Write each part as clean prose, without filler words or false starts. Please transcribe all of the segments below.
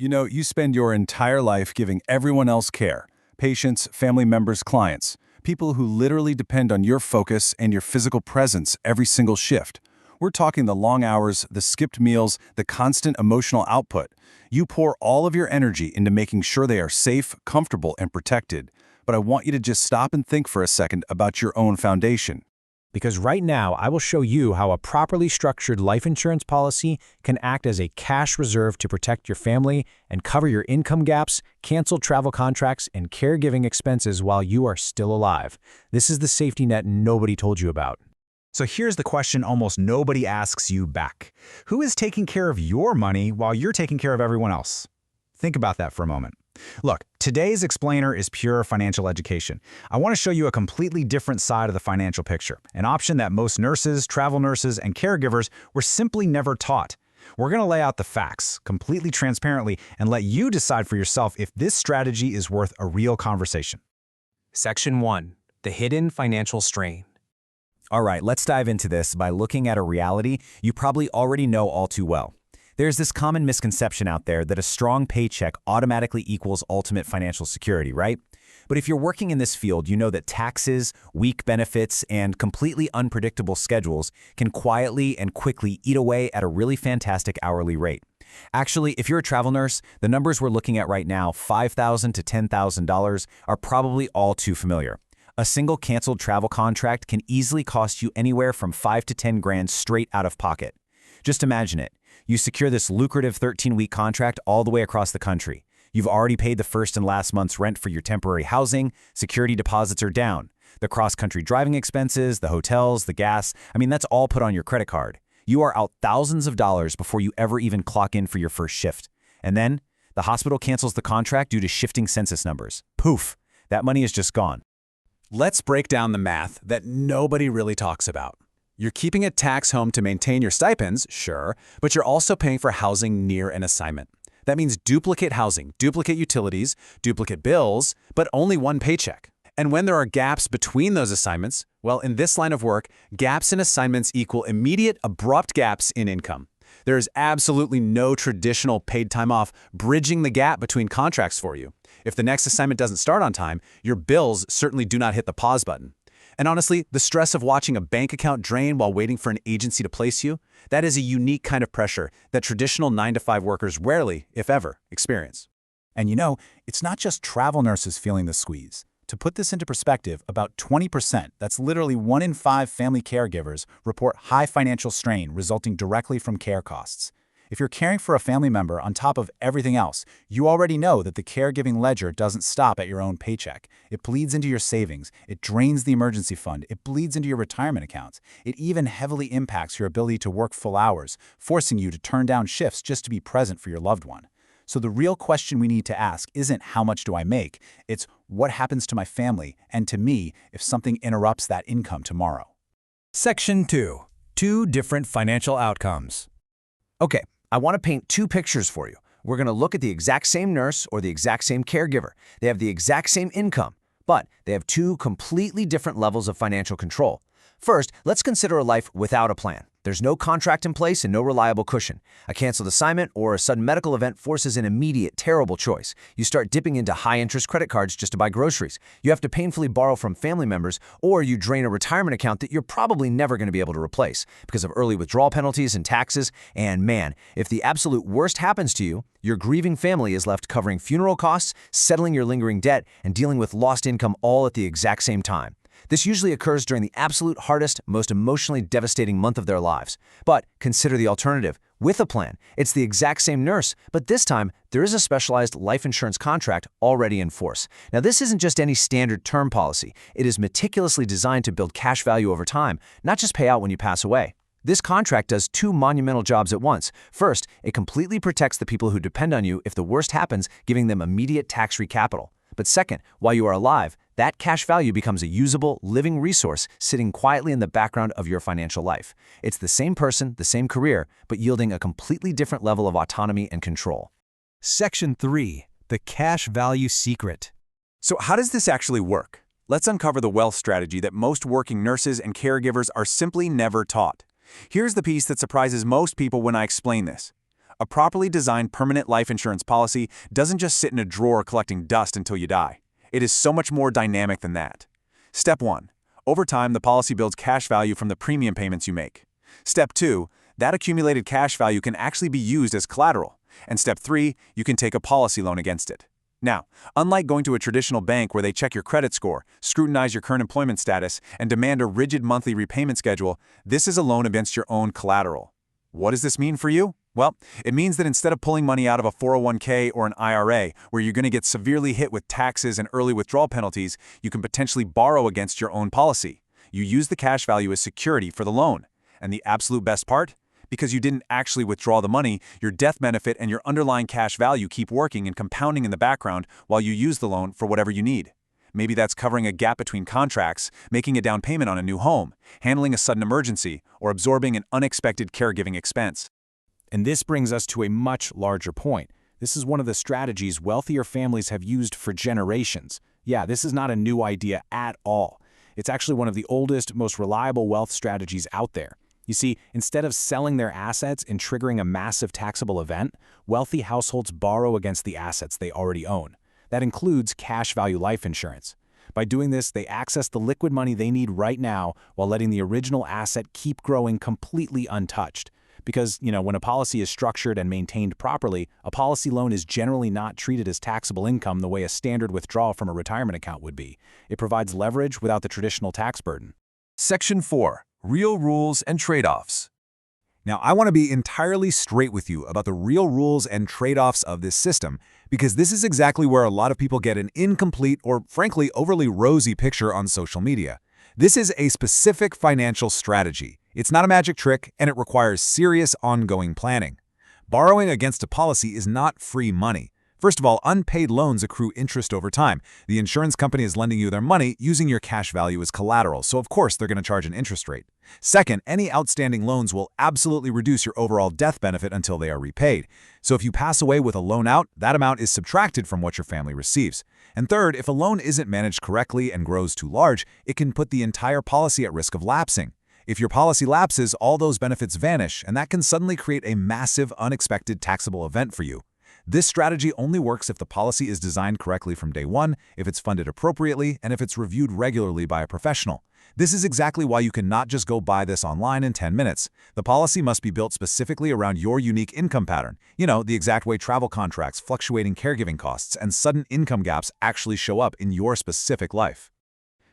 You spend your entire life giving everyone else care, patients, family members, clients, people who literally depend on your focus and your physical presence every single shift. We're talking the long hours, the skipped meals, the constant emotional output. You pour all of your energy into making sure they are safe, comfortable, and protected. But I want you to just stop and think for a second about your own foundation. Because right now, I will show you how a properly structured life insurance policy can act as a cash reserve to protect your family and cover your income gaps, cancel travel contracts, and caregiving expenses while you are still alive. This is the safety net nobody told you about. So here's the question almost nobody asks you back. Who is taking care of your money while you're taking care of everyone else? Think about that for a moment. Look, today's explainer is pure financial education. I want to show you a completely different side of the financial picture, an option that most nurses, travel nurses, and caregivers were simply never taught. We're going to lay out the facts, completely transparently, and let you decide for yourself if this strategy is worth a real conversation. Section 1. The hidden financial strain. All right, let's dive into this by looking at a reality you probably already know all too well. There's this common misconception out there that a strong paycheck automatically equals ultimate financial security, right? But if you're working in this field, you know that taxes, weak benefits, and completely unpredictable schedules can quietly and quickly eat away at a really fantastic hourly rate. Actually, if you're a travel nurse, the numbers we're looking at right now, $5,000 to $10,000, are probably all too familiar. A single canceled travel contract can easily cost you anywhere from 5 to 10 grand straight out of pocket. Just imagine it. You secure this lucrative 13-week contract all the way across the country. You've already paid the first and last month's rent for your temporary housing, security deposits are down. The cross-country driving expenses, the hotels, the gas, that's all put on your credit card. You are out thousands of dollars before you ever even clock in for your first shift. And then, the hospital cancels the contract due to shifting census numbers. Poof! That money is just gone. Let's break down the math that nobody really talks about. You're keeping a tax home to maintain your stipends, sure, but you're also paying for housing near an assignment. That means duplicate housing, duplicate utilities, duplicate bills, but only one paycheck. And when there are gaps between those assignments, well, in this line of work, gaps in assignments equal immediate, abrupt gaps in income. There is absolutely no traditional paid time off bridging the gap between contracts for you. If the next assignment doesn't start on time, your bills certainly do not hit the pause button. And honestly, the stress of watching a bank account drain while waiting for an agency to place you, that is a unique kind of pressure that traditional 9-to-5 workers rarely, if ever, experience. And it's not just travel nurses feeling the squeeze. To put this into perspective, about 20%, that's literally 1 in 5 family caregivers, report high financial strain resulting directly from care costs. If you're caring for a family member on top of everything else, you already know that the caregiving ledger doesn't stop at your own paycheck. It bleeds into your savings, it drains the emergency fund, it bleeds into your retirement accounts. It even heavily impacts your ability to work full hours, forcing you to turn down shifts just to be present for your loved one. So the real question we need to ask isn't how much do I make, it's what happens to my family and to me if something interrupts that income tomorrow. Section 2. 2 different financial outcomes. Okay, I want to paint 2 pictures for you. We're going to look at the exact same nurse or the exact same caregiver. They have the exact same income, but they have 2 completely different levels of financial control. First, let's consider a life without a plan. There's no contract in place and no reliable cushion. A canceled assignment or a sudden medical event forces an immediate, terrible choice. You start dipping into high-interest credit cards just to buy groceries. You have to painfully borrow from family members, or you drain a retirement account that you're probably never going to be able to replace because of early withdrawal penalties and taxes. And man, if the absolute worst happens to you, your grieving family is left covering funeral costs, settling your lingering debt, and dealing with lost income all at the exact same time. This usually occurs during the absolute hardest, most emotionally devastating month of their lives. But consider the alternative. With a plan, it's the exact same nurse, but this time there is a specialized life insurance contract already in force. Now, this isn't just any standard term policy. It is meticulously designed to build cash value over time, not just pay out when you pass away. This contract does 2 monumental jobs at once. First, it completely protects the people who depend on you if the worst happens, giving them immediate tax-free capital. But second, while you are alive, that cash value becomes a usable, living resource sitting quietly in the background of your financial life. It's the same person, the same career, but yielding a completely different level of autonomy and control. Section 3. The cash value secret. So how does this actually work? Let's uncover the wealth strategy that most working nurses and caregivers are simply never taught. Here's the piece that surprises most people when I explain this. A properly designed permanent life insurance policy doesn't just sit in a drawer collecting dust until you die. It is so much more dynamic than that. Step 1. Over time, the policy builds cash value from the premium payments you make. Step 2. That accumulated cash value can actually be used as collateral. And Step 3. You can take a policy loan against it. Now, unlike going to a traditional bank where they check your credit score, scrutinize your current employment status, and demand a rigid monthly repayment schedule, this is a loan against your own collateral. What does this mean for you? Well, it means that instead of pulling money out of a 401k or an IRA, where you're going to get severely hit with taxes and early withdrawal penalties, you can potentially borrow against your own policy. You use the cash value as security for the loan. And the absolute best part? Because you didn't actually withdraw the money, your death benefit and your underlying cash value keep working and compounding in the background while you use the loan for whatever you need. Maybe that's covering a gap between contracts, making a down payment on a new home, handling a sudden emergency, or absorbing an unexpected caregiving expense. And this brings us to a much larger point. This is one of the strategies wealthier families have used for generations. Yeah, this is not a new idea at all. It's actually one of the oldest, most reliable wealth strategies out there. You see, instead of selling their assets and triggering a massive taxable event, wealthy households borrow against the assets they already own. That includes cash value life insurance. By doing this, they access the liquid money they need right now while letting the original asset keep growing completely untouched. Because, when a policy is structured and maintained properly, a policy loan is generally not treated as taxable income the way a standard withdrawal from a retirement account would be. It provides leverage without the traditional tax burden. Section 4. Real rules and trade-offs. Now, I want to be entirely straight with you about the real rules and trade-offs of this system, because this is exactly where a lot of people get an incomplete or, frankly, overly rosy picture on social media. This is a specific financial strategy. It's not a magic trick, and it requires serious ongoing planning. Borrowing against a policy is not free money. First of all, unpaid loans accrue interest over time. The insurance company is lending you their money using your cash value as collateral, so of course they're going to charge an interest rate. Second, any outstanding loans will absolutely reduce your overall death benefit until they are repaid. So if you pass away with a loan out, that amount is subtracted from what your family receives. And third, if a loan isn't managed correctly and grows too large, it can put the entire policy at risk of lapsing. If your policy lapses, all those benefits vanish, and that can suddenly create a massive, unexpected taxable event for you. This strategy only works if the policy is designed correctly from day one, if it's funded appropriately, and if it's reviewed regularly by a professional. This is exactly why you cannot just go buy this online in 10 minutes. The policy must be built specifically around your unique income pattern. The exact way travel contracts, fluctuating caregiving costs, and sudden income gaps actually show up in your specific life.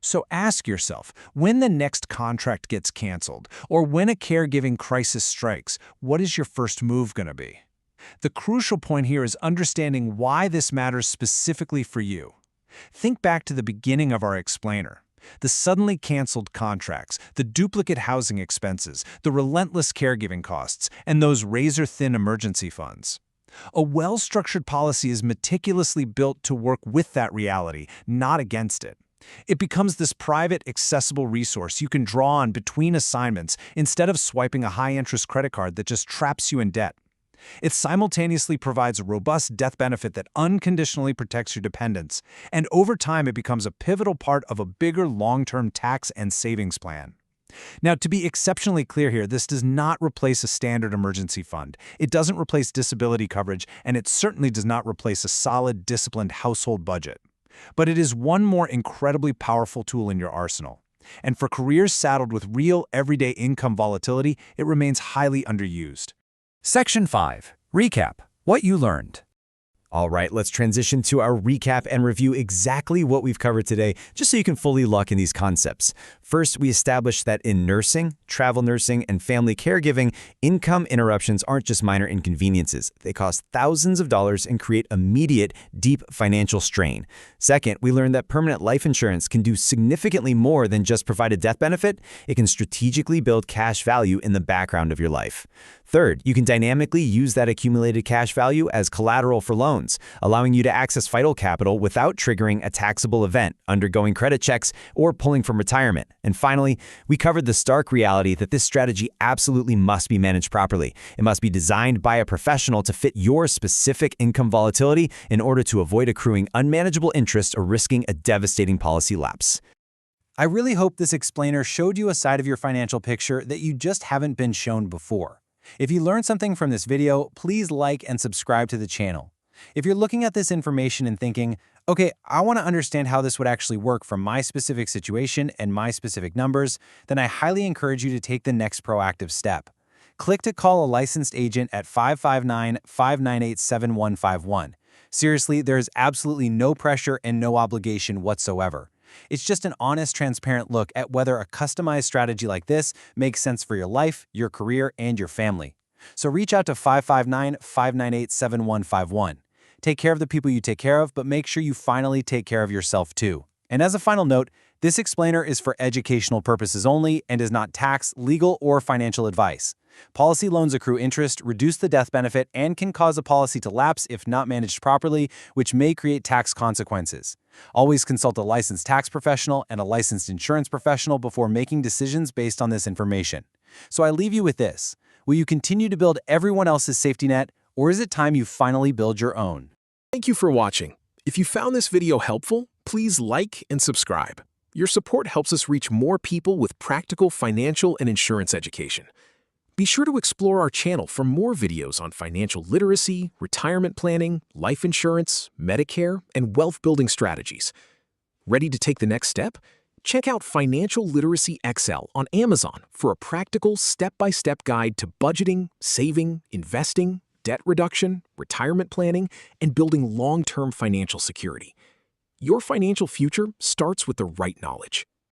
So ask yourself, when the next contract gets canceled, or when a caregiving crisis strikes, what is your first move going to be? The crucial point here is understanding why this matters specifically for you. Think back to the beginning of our explainer. The suddenly canceled contracts, the duplicate housing expenses, the relentless caregiving costs, and those razor-thin emergency funds. A well-structured policy is meticulously built to work with that reality, not against it. It becomes this private, accessible resource you can draw on between assignments instead of swiping a high-interest credit card that just traps you in debt. It simultaneously provides a robust death benefit that unconditionally protects your dependents, and over time it becomes a pivotal part of a bigger long-term tax and savings plan. Now, to be exceptionally clear here, this does not replace a standard emergency fund. It doesn't replace disability coverage, and it certainly does not replace a solid, disciplined household budget. But it is one more incredibly powerful tool in your arsenal. And for careers saddled with real, everyday income volatility, it remains highly underused. Section 5. Recap. What you learned. All right, let's transition to our recap and review exactly what we've covered today, just so you can fully lock in these concepts. First, we established that in nursing, travel nursing, and family caregiving, income interruptions aren't just minor inconveniences. They cost thousands of dollars and create immediate, deep financial strain. Second, we learned that permanent life insurance can do significantly more than just provide a death benefit. It can strategically build cash value in the background of your life. Third, you can dynamically use that accumulated cash value as collateral for loans, allowing you to access vital capital without triggering a taxable event, undergoing credit checks, or pulling from retirement. And finally, we covered the stark reality that this strategy absolutely must be managed properly. It must be designed by a professional to fit your specific income volatility in order to avoid accruing unmanageable interest or risking a devastating policy lapse. I really hope this explainer showed you a side of your financial picture that you just haven't been shown before. If you learned something from this video, please like and subscribe to the channel. If you're looking at this information and thinking, okay, I want to understand how this would actually work from my specific situation and my specific numbers, then I highly encourage you to take the next proactive step. Click to call a licensed agent at 559-598-7151. Seriously, there is absolutely no pressure and no obligation whatsoever. It's just an honest, transparent look at whether a customized strategy like this makes sense for your life, your career, and your family. So reach out to 559-598-7151. Take care of the people you take care of, but make sure you finally take care of yourself too. And as a final note, this explainer is for educational purposes only and is not tax, legal, or financial advice. Policy loans accrue interest, reduce the death benefit, and can cause a policy to lapse if not managed properly, which may create tax consequences. Always consult a licensed tax professional and a licensed insurance professional before making decisions based on this information. So I leave you with this. Will you continue to build everyone else's safety net, or is it time you finally build your own? Thank you for watching. If you found this video helpful, please like and subscribe. Your support helps us reach more people with practical financial and insurance education. Be sure to explore our channel for more videos on financial literacy, retirement planning, life insurance, Medicare, and wealth-building strategies. Ready to take the next step? Check out Financial Literacy XL on Amazon for a practical step-by-step guide to budgeting, saving, investing, debt reduction, retirement planning, and building long-term financial security. Your financial future starts with the right knowledge.